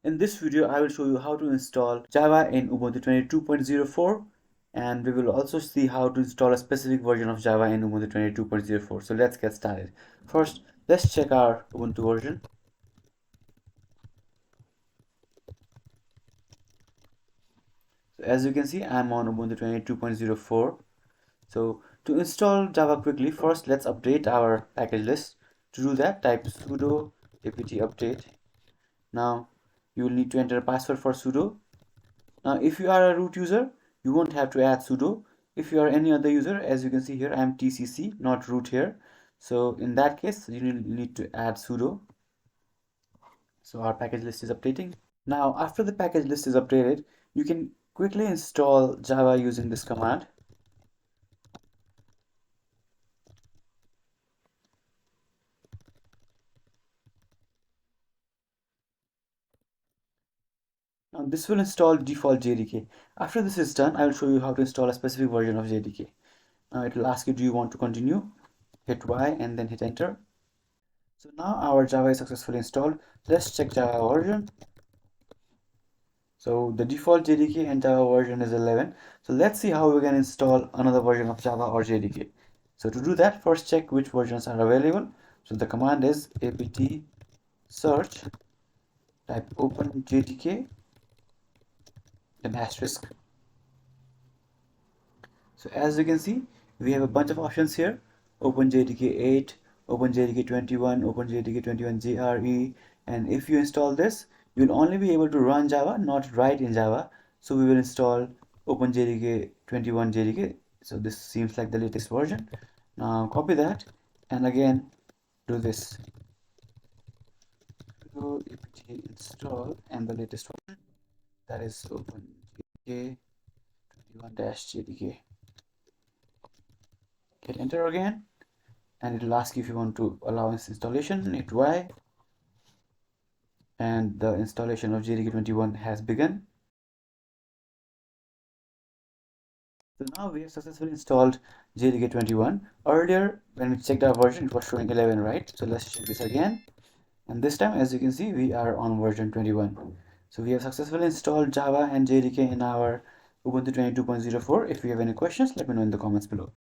In this video, I will show you how to install Java in Ubuntu 22.04, and we will also see how to install a specific version of Java in Ubuntu 22.04. So let's get started. First, let's check our Ubuntu version. So as you can see, I'm on Ubuntu 22.04. So to install Java quickly, first let's update our package list. To do that, type sudo apt update. Now you will need to enter a password for sudo. Now, if you are a root user, you won't have to add sudo. If you are any other user, as you can see here, I am TCC, not root here. So in that case, you need to add sudo. So our package list is updating. Now, after the package list is updated, you can quickly install Java using this command. Now, this will install default JDK. After this is done, I will show you how to install a specific version of JDK. Now, it will ask you, do you want to continue? Hit Y and then hit enter. So now our Java is successfully installed. Let's check Java version. So the default JDK and Java version is 11. So let's see how we can install another version of Java or JDK. So to do that, first check which versions are available. So the command is apt search, type open JDK, then asterisk. So as you can see, we have a bunch of options here: OpenJDK 8, OpenJDK 21, OpenJDK 21 JRE, and if you install this, you'll only be able to run Java, not write in Java. So we will install OpenJDK 21 JDK. So this seems like the latest version. Now copy that and again do this. Go apt install and the latest one, that is OpenJDK 21-JDK. Hit enter again and it will ask you if you want to allow this installation. Hit Y and the installation of JDK 21 has begun. So now we have successfully installed JDK 21. Earlier when we checked our version, it was showing 11, right? So let's check this again, and this time, as you can see, we are on version 21. So we have successfully installed Java and JDK in our Ubuntu 22.04. If you have any questions, let me know in the comments below.